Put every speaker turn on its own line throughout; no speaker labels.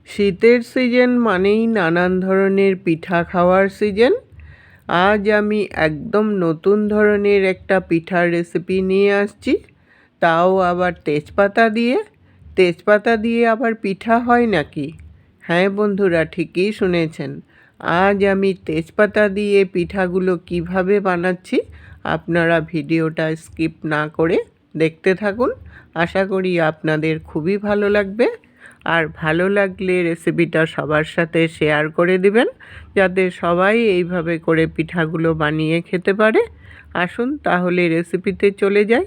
শীতের সিজন মানেই নানান ধরনের পিঠা খাওয়ার সিজন। আজ আমি একদম নতুন ধরনের একটা পিঠার রেসিপি নিয়ে আসছি, তাও আবার তেজপাতা দিয়ে। তেজপাতা দিয়ে আবার পিঠা হয় নাকি? হ্যাঁ বন্ধুরা, ঠিকই শুনেছেন। আজ আমি তেজপাতা দিয়ে পিঠাগুলো কিভাবে বানাচ্ছি আপনারা ভিডিওটা স্কিপ না করে দেখতে থাকুন। আশা করি আপনাদের খুবই ভালো লাগবে। আর ভালো লাগলে রেসিপিটা সবার সাথে শেয়ার করে দিবেন, যাতে সবাই এইভাবে করে পিঠাগুলো বানিয়ে খেতে পারে। আসুন তাহলে রেসিপিতে চলে যাই।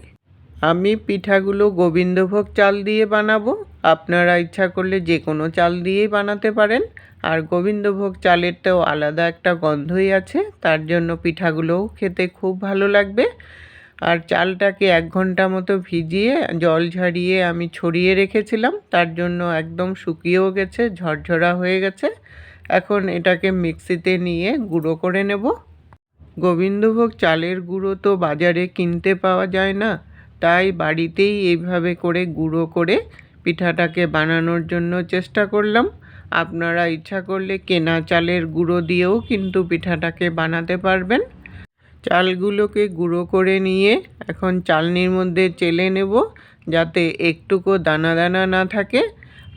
আমি পিঠাগুলো গোবিন্দভোগ চাল দিয়ে বানাবো। আপনারা ইচ্ছা করলে যে কোনো চাল দিয়েই বানাতে পারেন। আর গোবিন্দভোগ চালেরটাও আলাদা একটা গন্ধই আছে, তার জন্য পিঠাগুলোও খেতে খুব ভালো লাগবে। আর চালটাকে 1 ঘন্টা মতো ভিজিয়ে জল ঝরিয়ে আমি ছড়িয়ে রেখেছিলাম, তার জন্য একদম শুকিয়েও গেছে, ঝরঝরা হয়ে গেছে। এখন এটাকে মিক্সিতে নিয়ে গুঁড়ো করে নেব। গোবিন্দভোগ চালের গুঁড়ো তো বাজারে কিনতে পাওয়া যায় না, তাই বাড়িতেই এইভাবে করে গুঁড়ো করে পিঠাটাকে বানানোর জন্য চেষ্টা করলাম। আপনারা ইচ্ছা করলে কেনা চালের গুঁড়ো দিয়েও কিন্তু পিঠাটাকে বানাতে পারবেন। চালগুলোকে গুঁড়ো করে নিয়ে এখন চালনির মধ্যে চেলে নেব, যাতে একটুকু দানা দানা না থাকে।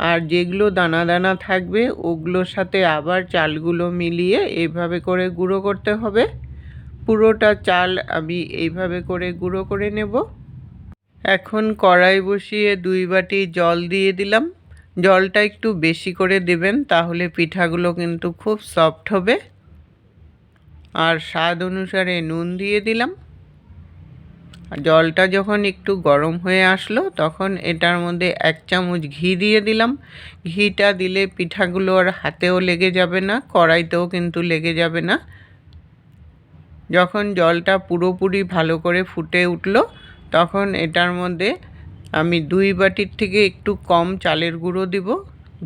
আর যেগুলো দানা দানা থাকবে ওগুলোর সাথে আবার চালগুলো মিলিয়ে এইভাবে করে গুঁড়ো করতে হবে। পুরোটা চাল আমি এইভাবে করে গুঁড়ো করে নেব। এখন কড়াই বসিয়ে 2 বাটি জল দিয়ে দিলাম। জলটা একটু বেশি করে দেবেন, তাহলে পিঠাগুলো কিন্তু খুব সফট হবে। আর স্বাদ অনুসারে নুন দিয়ে দিলাম। জলটা যখন একটু গরম হয়ে আসলো তখন এটার মধ্যে 1 চামচ ঘি দিয়ে দিলাম। ঘিটা দিলে পিঠাগুলো আর হাতেও লেগে যাবে না, কড়াইতেও কিন্তু লেগে যাবে না। যখন জলটা পুরোপুরি ভালো করে ফুটে উঠলো তখন এটার মধ্যে আমি 2 বাটির থেকে একটু কম চালের গুঁড়ো দিব।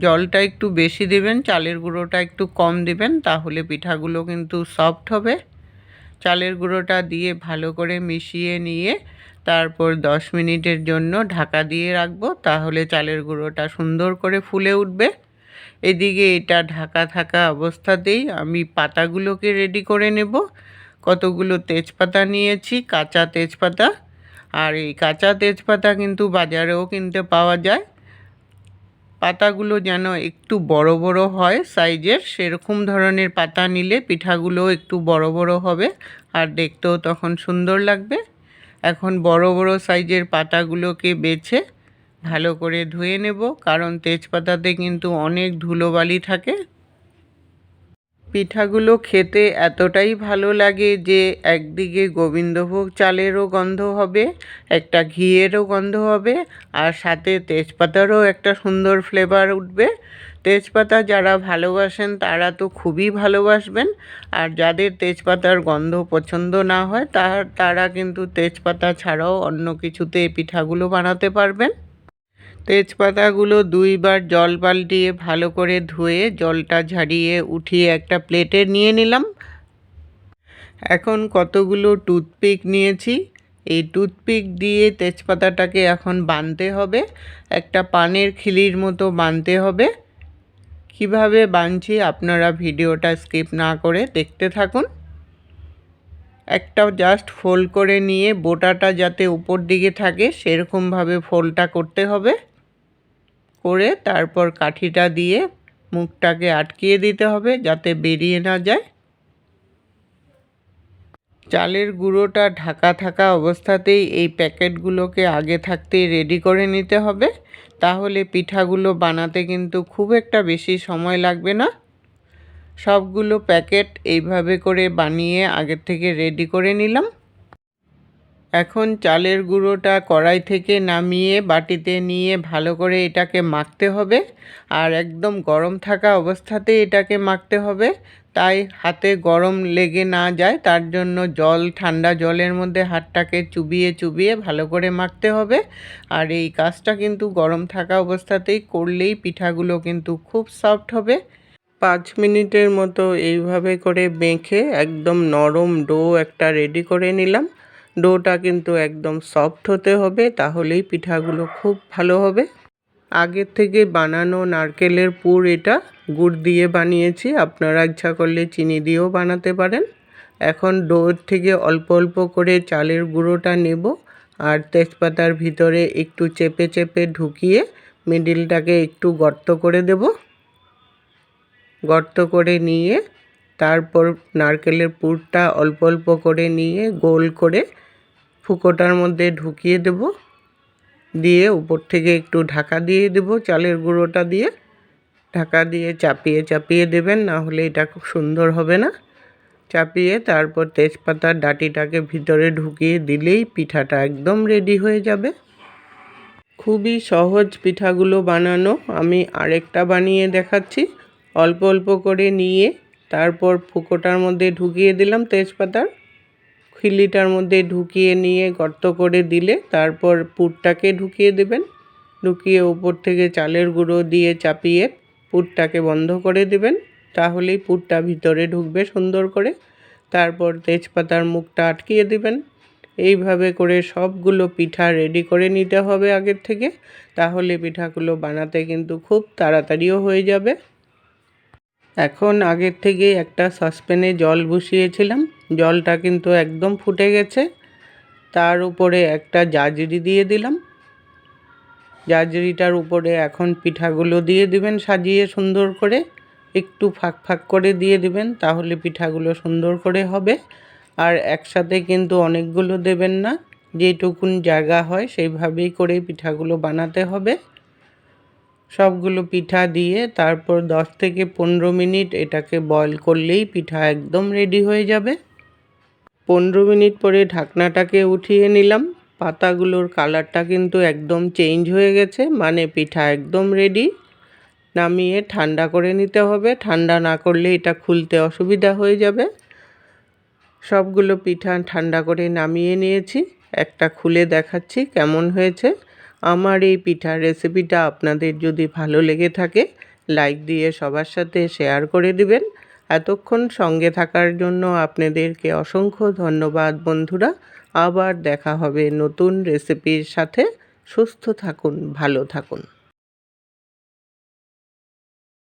জলটা একটু বেশি দিবেন, চালের গুঁড়োটা একটু কম দিবেন, তাহলে পিঠাগুলো কিন্তু সফট হবে। চালের গুঁড়োটা দিয়ে ভালো করে মিশিয়ে নিয়ে তারপর 10 মিনিটের জন্য ঢাকা দিয়ে রাখবো, তাহলে চালের গুঁড়োটা সুন্দর করে ফুলে উঠবে। এদিকে এটা ঢাকা থাকা অবস্থাতেই আমি পাতাগুলোকে রেডি করে নেব। কতগুলো তেজপাতা নিয়েছি, কাঁচা তেজপাতা। আর এই কাঁচা তেজপাতা কিন্তু বাজারেও কিনতে পাওয়া যায়। পাতাগুলো যেন একটু বড় বড় হয় সাইজের, সেরকম ধরনের পাতা নিলে পিঠাগুলো একটু বড় বড় হবে আর দেখতেও তখন সুন্দর লাগবে। এখন বড় বড় সাইজের পাতাগুলোকে বেছে ভালো করে ধুয়ে নেব, কারণ তেজপাতাতে কিন্তু অনেক ধুলোবালি থাকে। পিঠাগুলো খেতে এতটাই ভালো লাগে যে একদিকে গোবিন্দভোগ চালেরও গন্ধ হবে, একটা ঘিয়েরও গন্ধ হবে, আর সাথে তেজপাতারও একটা সুন্দর ফ্লেভার উঠবে। তেজপাতা যারা ভালোবাসেন তারা তো খুবই ভালোবাসবেন, আর যাদের তেজপাতার গন্ধ পছন্দ না হয় তারা কিন্তু তেজপাতা ছাড়াও অন্য কিছুতে পিঠাগুলো বানাতে পারবেন। তেজপাতাগুলো 2 বার জল পাল্টিয়ে ভালো করে ধুয়ে জলটা ঝরিয়ে উঠিয়ে একটা প্লেটে নিয়ে নিলাম। এখন কতগুলো টুথপিক নিয়েছি, এই টুথপিক দিয়ে তেজপাতাটাকে এখন বাঁধতে হবে, একটা পানের খিলির মতো বাঁধতে হবে। কিভাবে বাঁধছি আপনারা ভিডিওটা স্কিপ না করে দেখতে থাকুন। একটা জাস্ট ফোল্ড করে নিয়ে বোটাটা যাতে উপর দিকে থাকে সেরকমভাবে ফোল্ডটা করতে হবে। করে তারপর কাঠিটা দিয়ে মুখটাকে আটকিয়ে দিতে হবে যাতে বেরিয়ে না যায়। চালের গুঁড়োটা ঢাকা থাকা অবস্থাতেই এই প্যাকেটগুলোকে আগে থাকতেই রেডি করে নিতে হবে, তাহলে পিঠাগুলো বানাতে কিন্তু খুব একটা বেশি সময় লাগবে না। সবগুলো প্যাকেট এইভাবে করে বানিয়ে আগের থেকে রেডি করে নিলাম। এখন চালের গুঁড়োটা কড়াই থেকে নামিয়ে বাটিতে নিয়ে ভালো করে এটাকে মাখতে হবে। আর একদম গরম থাকা অবস্থাতে এটাকে মাখতে হবে, তাই হাতে গরম লেগে না যায় তার জন্য ঠান্ডা জলের মধ্যে হাতটাকে চুবিয়ে চুবিয়ে ভালো করে মাখতে হবে। আর এই কাজটা কিন্তু গরম থাকা অবস্থাতেই করলেই পিঠাগুলো কিন্তু খুব সফট হবে। 5 মিনিটের মতো এইভাবে করে মেখে একদম নরম ডো একটা রেডি করে নিলাম। ডোটা কিন্তু একদম সফট হতে হবে, তাহলেই পিঠাগুলো খুব ভালো হবে। আগের থেকে বানানো নারকেলের পুর এটা, গুড় দিয়ে বানিয়েছি, আপনারা ইচ্ছা করলে চিনি দিয়েও বানাতে পারেন। এখন ডোর থেকে অল্প অল্প করে চালের গুঁড়োটা নেব আর তেজপাতার ভিতরে একটু চেপে চেপে ঢুকিয়ে মিডিলটাকে একটু গর্ত করে দেব। গর্ত করে নিয়ে তারপর নারকেলের পুরটা অল্প অল্প করে নিয়ে গোল করে ফুকোটার মধ্যে ঢুকিয়ে দেব, দিয়ে উপর থেকে একটু ঢাকা দিয়ে দেব চালের গুঁড়োটা দিয়ে। ঢাকা দিয়ে চাপিয়ে চাপিয়ে দেবেন, না হলে এটা খুব সুন্দর হবে না। চাপিয়ে তারপর তেজপাতার ডাঁটিটাকে ভিতরে ঢুকিয়ে দিলেই পিঠাটা একদম রেডি হয়ে যাবে। খুবই সহজ পিঠাগুলো বানানো। আমি আরেকটা বানিয়ে দেখাচ্ছি। অল্প অল্প করে নিয়ে তারপর ফুকোটার মধ্যে ঢুকিয়ে দিলাম, তেজপাতার খিলিটার মধ্যে ঢুকিয়ে নিয়ে গর্ত করে দিলে তারপর পুরটাকে ঢুকিয়ে দেবেন। ঢুকিয়ে উপর থেকে চালের গুঁড়ো দিয়ে চাপিয়ে পুরটাকে বন্ধ করে দেবেন, তাহলেই পুরটা ভিতরে ঢুকবে সুন্দর করে। তারপর তেজপাতার মুখটা আটকিয়ে দিবেন। এইভাবে করে সবগুলো পিঠা রেডি করে নিতে হবে আগের থেকে, তাহলে পিঠাগুলো বানাতে কিন্তু খুব তাড়াতাড়িও হয়ে যাবে। এখন আগের থেকে একটা সসপ্যানে জল বসিয়েছিলাম, জলটা কিন্তু একদম ফুটে গেছে। তার উপরে একটা জাজরি দিয়ে দিলাম। জাজরিটার উপরে এখন পিঠাগুলো দিয়ে দিবেন সাজিয়ে সুন্দর করে, একটু ফাঁক ফাঁক করে দিয়ে দিবেন, তাহলে পিঠাগুলো সুন্দর করে হবে। আর একসাথে কিন্তু অনেকগুলো দেবেন না, যেটুকুন জায়গা হয় সেইভাবেই করে পিঠাগুলো বানাতে হবে। সবগুলো পিঠা দিয়ে তারপর 10 থেকে 15 মিনিট এটাকে বয়েল করলেই পিঠা একদম রেডি হয়ে যাবে। 15 মিনিট পরে ঢাকনাটাকে উঠিয়ে নিলাম। পাতাগুলোর কালারটা কিন্তু একদম চেঞ্জ হয়ে গেছে, মানে পিঠা একদম রেডি। নামিয়ে ঠান্ডা করে নিতে হবে, ঠান্ডা না করলে এটা খুলতে অসুবিধা হয়ে যাবে। সবগুলো পিঠা ঠান্ডা করে নামিয়ে নিয়েছি, একটা খুলে দেখাচ্ছি কেমন হয়েছে। আমার এই পিঠার রেসিপিটা আপনাদের যদি ভালো লেগে থাকে লাইক দিয়ে সবার সাথে শেয়ার করে দিবেন। এতক্ষণ সঙ্গে থাকার জন্য আপনাদেরকে অসংখ্য ধন্যবাদ বন্ধুরা। আবার দেখা হবে নতুন রেসিপির সাথে। সুস্থ থাকুন, ভালো থাকুন।